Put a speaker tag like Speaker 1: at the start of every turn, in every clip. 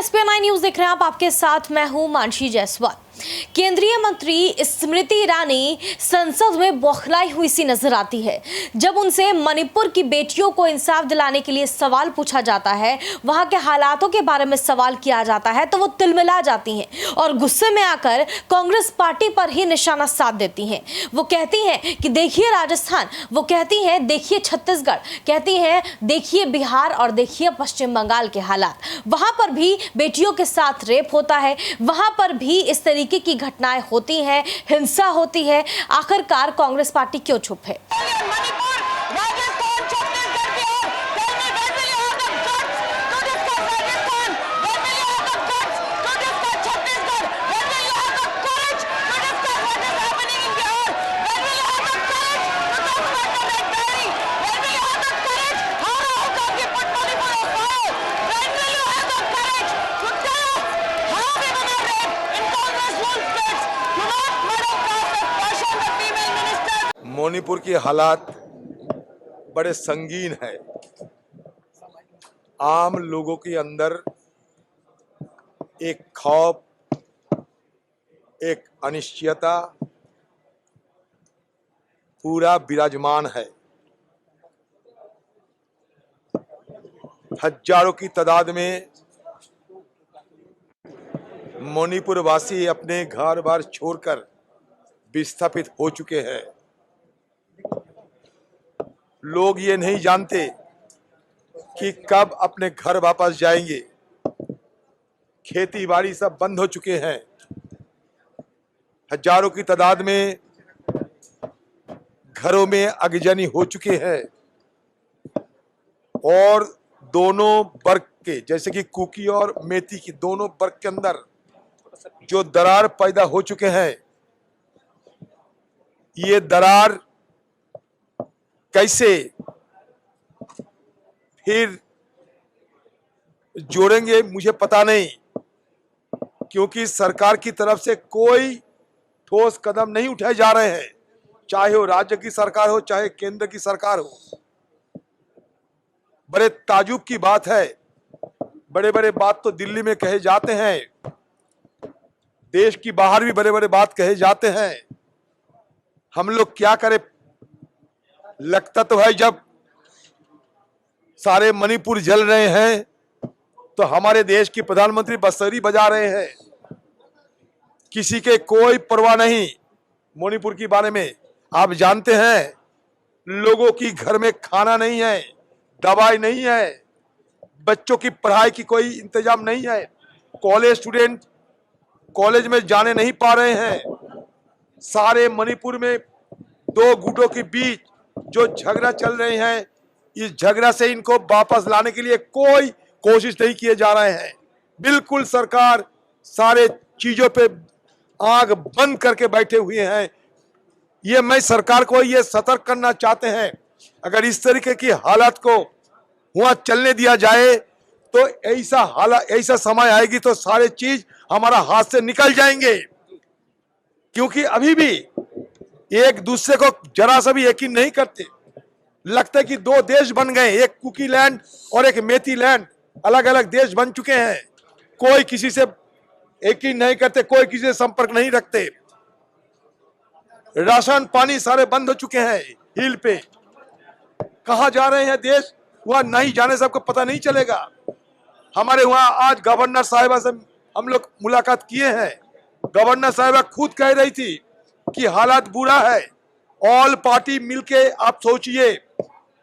Speaker 1: SPN9 news देख रहे हैं आप। आपके साथ मैं हूं मानसी जायसवाल। केंद्रीय मंत्री स्मृति ईरानी संसद में बौखलाई हुई सी नजर आती है। जब उनसे मणिपुर की बेटियों को इंसाफ दिलाने के लिए सवाल पूछा जाता है, वहां के हालातों के बारे में सवाल किया जाता है, तो वो तिलमिला जाती हैं और गुस्से में आकर कांग्रेस पार्टी पर ही निशाना साध देती हैं। वो कहती हैं कि देखिए राजस्थान, वो कहती हैं देखिए छत्तीसगढ़, कहती हैं देखिए बिहार और देखिए पश्चिम बंगाल के हालात। वहां पर भी बेटियों के साथ रेप होता है, वहां पर भी इस तरीके की घटनाएं होती हैं, हिंसा होती है। आखिरकार कांग्रेस पार्टी क्यों चुप है?
Speaker 2: मणिपुर की हालात बड़े संगीन है। आम लोगों के अंदर एक खौफ, एक अनिश्चयता पूरा विराजमान है। हजारों की तादाद में मणिपुर वासी अपने घर बार छोड़कर विस्थापित हो चुके हैं। लोग ये नहीं जानते कि कब अपने घर वापस जाएंगे। खेती बाड़ी सब बंद हो चुके हैं। हजारों की तादाद में घरों में आगजनी हो चुके हैं और दोनों वर्ग के, जैसे कि कुकी और मेथी की दोनों वर्ग के अंदर जो दरार पैदा हो चुके हैं, ये दरार कैसे फिर जोड़ेंगे मुझे पता नहीं, क्योंकि सरकार की तरफ से कोई ठोस कदम नहीं उठाए जा रहे हैं, चाहे वो राज्य की सरकार हो चाहे केंद्र की सरकार हो। बड़े ताजुब की बात है, बड़े बड़े बात तो दिल्ली में कहे जाते हैं, देश की बाहर भी बड़े बड़े बात कहे जाते हैं। हम लोग क्या करें? लगता तो है जब सारे मणिपुर जल रहे हैं तो हमारे देश की प्रधानमंत्री बंसुरी बजा रहे हैं। किसी के कोई परवाह नहीं मणिपुर के बारे में। आप जानते हैं लोगों की घर में खाना नहीं है, दवाई नहीं है, बच्चों की पढ़ाई की कोई इंतजाम नहीं है, कॉलेज स्टूडेंट कॉलेज में जाने नहीं पा रहे हैं। सारे मणिपुर में दो गुटों के बीच जो झगड़ा चल रहे हैं, इस झगड़ा से इनको वापस लाने के लिए कोई कोशिश नहीं किए जा रहे हैं। बिल्कुल सरकार सारे चीजों पे आंख बंद करके बैठे हुए हैं। ये मैं सरकार को ये सतर्क करना चाहते हैं, अगर इस तरीके की हालात को वहां चलने दिया जाए तो ऐसा समय आएगी तो सारे चीज हमारा हाथ से निकल जाएंगे। क्योंकि अभी भी एक दूसरे को जरा सा भी यकीन नहीं करते। लगता है कि दो देश बन गए, एक कुकी लैंड और एक मेथी लैंड, अलग अलग देश बन चुके हैं। कोई किसी से यकीन नहीं करते, कोई किसी से संपर्क नहीं रखते। राशन पानी सारे बंद हो चुके हैं। हिल पे कहां जा रहे हैं देश, वहां नहीं जाने से आपको पता नहीं चलेगा। हमारे वहां आज गवर्नर साहिबा से हम लोग मुलाकात किए हैं। गवर्नर साहिबा खुद कह रही थी कि हालात बुरा है। ऑल पार्टी मिलके आप सोचिए,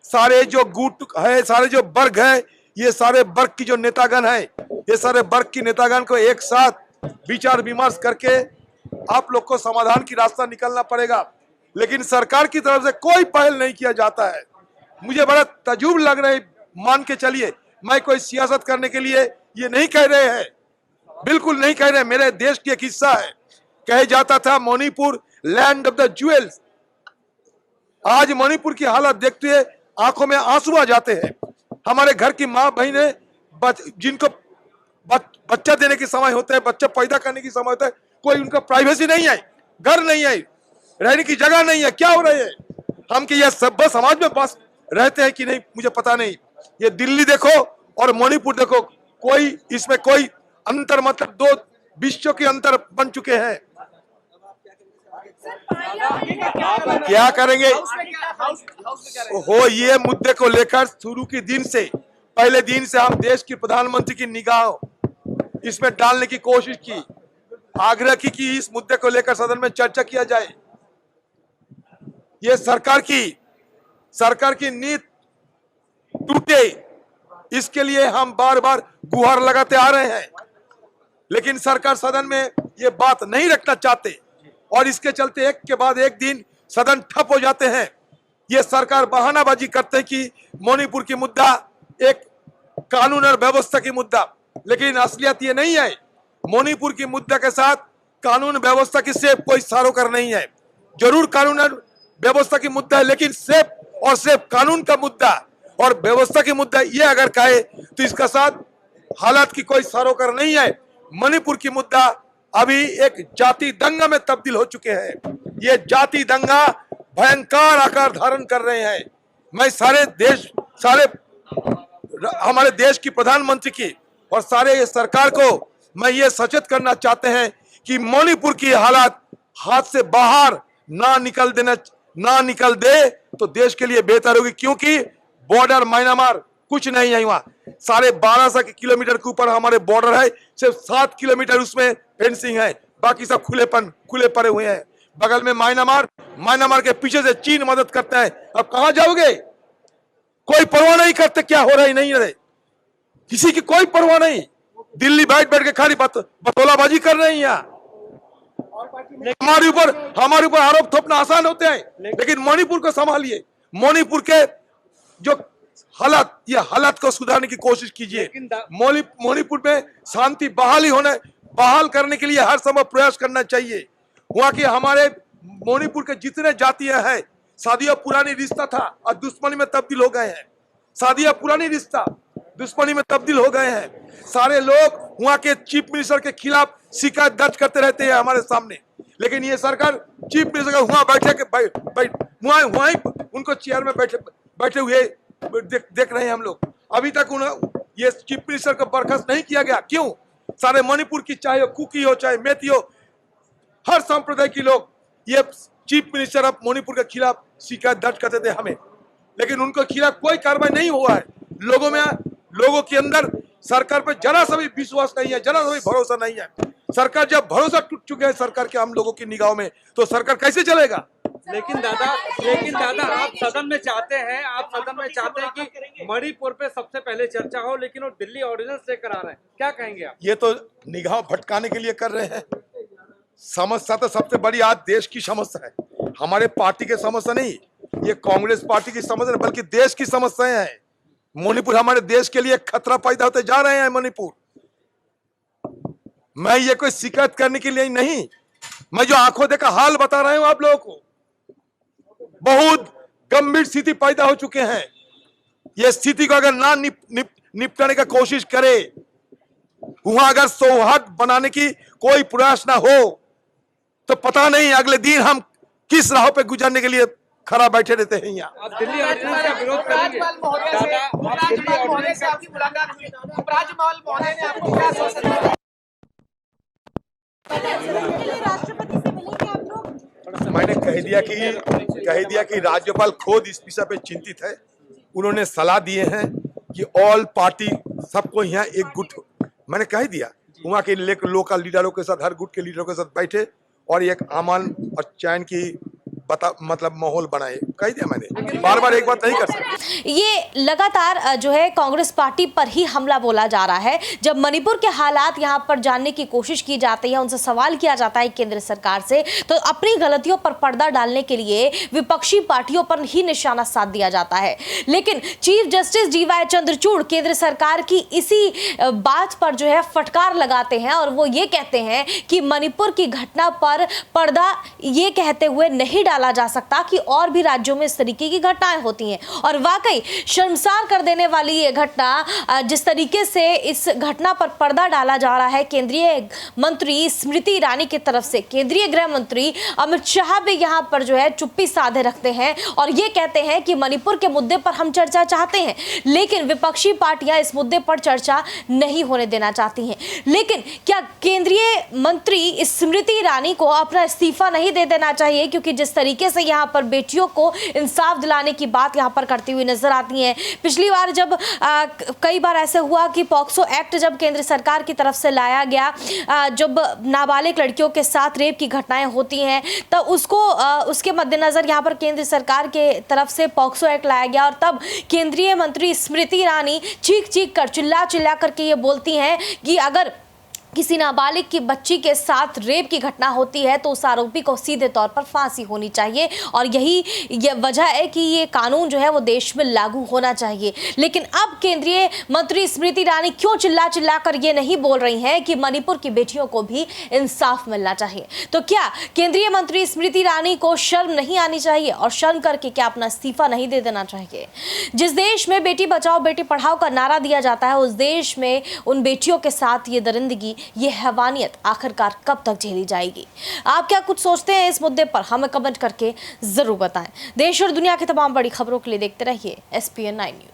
Speaker 2: सारे जो गुट है, सारे जो वर्ग है, ये सारे वर्ग की जो नेतागण है, ये सारे वर्ग की नेतागण को एक साथ विचार विमर्श करके आप लोग को समाधान की रास्ता निकलना पड़ेगा। लेकिन सरकार की तरफ से कोई पहल नहीं किया जाता है। मुझे बड़ा तजुब लग रहा है। मान के चलिए, मैं कोई सियासत करने के लिए ये नहीं कह रहे हैं, बिल्कुल नहीं कह रहे। मेरे देश की एक हिस्सा है। कहे जाता था Manipur land of the jewels. आज मणिपुर की हालत देखते हुए आंखों में आंसू आ जाते हैं। हमारे घर की माँ बहनें जिनको बच्चा देने के समय होता है, बच्चा पैदा करने की समय होता है, कोई उनका प्राइवेसी नहीं है, घर नहीं है, रहने की जगह नहीं है। क्या हो रहा है? हम कि यह सभ्य समाज में बस रहते हैं कि नहीं मुझे पता नहीं। ये दिल्ली देखो और मणिपुर देखो, कोई इसमें कोई अंतर मतलब दो विश्व के अंतर बन चुके हैं। क्या करेंगे हो ये मुद्दे को लेकर शुरू के दिन से, पहले दिन से हम देश की प्रधानमंत्री की निगाह इसमें डालने की कोशिश की, आग्रह की कि इस मुद्दे को लेकर सदन में चर्चा किया जाए। ये सरकार की नीति टूटे, इसके लिए हम बार बार गुहार लगाते आ रहे हैं, लेकिन सरकार सदन में ये बात नहीं रखना चाहते और इसके चलते एक के बाद एक दिन सदन ठप हो जाते हैं। ये सरकार बहानाबाजी करते हैं कि मणिपुर की मुद्दा एक कानून और व्यवस्था की मुद्दा, लेकिन असलियत ये नहीं है। मणिपुर की मुद्दा के साथ कानून व्यवस्था की सिर्फ कोई सारोकार नहीं है। जरूर कानून और व्यवस्था की मुद्दा है, लेकिन सिर्फ कानून का मुद्दा और व्यवस्था की मुद्दा ये अगर कहे तो इसका साथ हालात की कोई सारोकार नहीं है। मणिपुर की मुद्दा अभी एक जाति दंगा में तब्दील हो चुके हैं। ये जाति दंगा भयंकर आकार धारण कर रहे हैं। मैं सारे हमारे देश की प्रधानमंत्री की और सारे ये सरकार को मैं ये सचेत करना चाहते हैं कि मणिपुर की हालात हाथ से बाहर ना निकल दे तो देश के लिए बेहतर होगी, क्योंकि बॉर्डर म्यांमार कुछ नहीं है। वहां 12.5 किलोमीटर के ऊपर हमारे बॉर्डर है, सिर्फ 7 किलोमीटर उसमें फेंसिंग है, बाकी सब खुले पड़े हुए हैं। बगल में म्यांमार के पीछे से चीन मदद करता है। अब कहां जाओगे? कोई परवाह नहीं करते क्या हो रहा है, नहीं रहे किसी की कोई परवाह नहीं। दिल्ली बैठ के खाली बतौलाबाजी कर रहे हैं। यहाँ हमारे ऊपर आरोप थोपना आसान होते हैं, लेकिन मणिपुर को संभालिए। मणिपुर के जो हालात को सुधारने की कोशिश कीजिए। मणिपुर में शांति बहाल करने के लिए हर संभव प्रयास करना चाहिए। वहां के हमारे मणिपुर के जितने जातियां हैं, शादियां पुरानी रिश्ता था और दुश्मनी में तब्दील हो गए हैं। शादियां पुरानी रिश्ता दुश्मनी में तब्दील हो गए हैं। सारे लोग वहां के चीफ मिनिस्टर के खिलाफ शिकायत दर्ज करते रहते हैं हमारे सामने, लेकिन ये सरकार चीफ मिनिस्टर का वहां उनको चेयर में बैठे हुए देख रहे हैं हम लोग। अभी तक ये चीफ मिनिस्टर को बर्खास्त नहीं किया गया। क्यों? सारे मणिपुर की, चाहे कुकी हो चाहे मेती हो, हर संप्रदाय के लोग ये चीफ मिनिस्टर ऑफ मणिपुर के खिलाफ शिकायत दर्ज करते थे हमें, लेकिन उनके खिलाफ कोई कार्रवाई नहीं हुआ है। लोगों के अंदर सरकार पर जरा सा भी विश्वास नहीं है, जरा सा भी भरोसा नहीं है। सरकार जब भरोसा टूट चुके हैं सरकार के हम लोगों की निगाहों में, तो सरकार कैसे चलेगा?
Speaker 3: लेकिन दादा आप सदन में चाहते हैं कि मणिपुर पे सबसे पहले चर्चा हो, लेकिन वो दिल्ली ऑर्डिनेंस लेकर आ रहे हैं, क्या कहेंगे आप?
Speaker 2: ये तो निगाह भटकाने के लिए कर रहे हैं। समस्या तो सबसे बड़ी आज देश की समस्या है, हमारे पार्टी की समस्या नहीं, ये कांग्रेस पार्टी की समस्या नहीं, बल्कि देश की समस्याएं हैं। मणिपुर हमारे देश के लिए खतरा पैदा होते जा रहे हैं। मणिपुर, मैं ये कोई शिकायत करने के लिए नहीं, मैं जो आंखों देखा हाल बता रहा हूं आप लोगों को। बहुत गंभीर स्थिति पैदा हो चुके हैं। ये स्थिति को अगर ना निपटाने का कोशिश करे, वहां अगर सौहार्द बनाने की कोई प्रयास ना हो, तो पता नहीं अगले दिन हम किस राह पे गुजरने के लिए खड़ा बैठे रहते हैं। यहाँ
Speaker 3: आप दिल्ली ऑर्डिनेंस का विरोध करेंगे?
Speaker 4: उपराज्यपाल महोदय से आपकी मुलाकात हुई, उपराज्यपाल महोदय ने आपको क्या आश्वासन दिया? राष्ट्रपति से मिलेंगे आप लोग?
Speaker 2: मैंने कह दिया कि राज्यपाल खुद इस विषय पे चिंतित है। उन्होंने सलाह दिए हैं कि ऑल पार्टी सबको यहाँ एक गुट, मैंने कह दिया वहाँ के लोकल लीडरों के साथ, हर गुट के लीडरों के साथ बैठे और एक अमन और चैन की मतलब माहौल बनाए। कह दिया मैंने, बार एक बात नहीं कर सकते।
Speaker 1: ये लगातार जो है कांग्रेस पार्टी पर ही हमला बोला जा रहा है। जब मणिपुर के हालात यहाँ पर जानने की कोशिश की जाती है, उनसे सवाल किया जाता है केंद्र सरकार से, तो अपनी गलतियों पर पर्दा डालने के लिए विपक्षी पार्टियों पर ही निशाना साध दिया जाता है। लेकिन चीफ जस्टिस DY चंद्रचूड़ केंद्र सरकार की इसी बात पर जो है फटकार लगाते हैं और वो ये कहते हैं कि मणिपुर की घटना पर पर्दा ये कहते हुए नहीं डाला जा सकता कि और भी राज्यों राज्यों में इस तरीके की घटनाएं होती हैं। और वाकई शर्मसार कर देने वाली ये घटना, जिस तरीके से इस घटना पर पर्दा डाला जा रहा है केंद्रीय मंत्री स्मृति ईरानी की तरफ से। केंद्रीय गृह मंत्री अमित शाह भी यहाँ पर जो है चुप्पी साधे रखते हैं और ये कहते हैं कि मणिपुर के मुद्दे पर हम चर्चा चाहते हैं, लेकिन विपक्षी पार्टियां इस मुद्दे पर चर्चा नहीं होने देना चाहती हैं। लेकिन क्या केंद्रीय मंत्री स्मृति ईरानी को अपना इस्तीफा नहीं दे देना चाहिए? क्योंकि जिस तरीके से यहाँ पर बेटियों को इंसाफ दिलाने की बात यहाँ पर करती हुई नजर आती है। पिछली बार जब कई बार ऐसे हुआ कि पॉक्सो एक्ट जब केंद्र सरकार की तरफ से लाया गया, जब नाबालिग लड़कियों के साथ रेप की घटनाएं होती हैं, तब उसके मद्देनजर यहाँ पर केंद्र सरकार के तरफ से पॉक्सो एक्ट लाया गया और तब केंद्रीय मंत्री स्मृति ईरानी चीख कर चिल्ला करके ये बोलती हैं कि अगर किसी नाबालिग की बच्ची के साथ रेप की घटना होती है तो उस आरोपी को सीधे तौर पर फांसी होनी चाहिए और यही वजह है कि ये कानून जो है वो देश में लागू होना चाहिए। लेकिन अब केंद्रीय मंत्री स्मृति ईरानी क्यों चिल्ला कर ये नहीं बोल रही हैं कि मणिपुर की बेटियों को भी इंसाफ मिलना चाहिए? तो क्या केंद्रीय मंत्री स्मृति ईरानी को शर्म नहीं आनी चाहिए और शर्म करके क्या अपना इस्तीफा नहीं दे देना चाहिए? जिस देश में बेटी बचाओ बेटी पढ़ाओ का नारा दिया जाता है, उस देश में उन बेटियों के साथ ये दरिंदगी, ये हैवानियत आखिरकार कब तक झेली जाएगी? आप क्या कुछ सोचते हैं इस मुद्दे पर? हमें कमेंट करके जरूर बताएं। देश और दुनिया की तमाम बड़ी खबरों के लिए देखते रहिए SPN 9 न्यूज।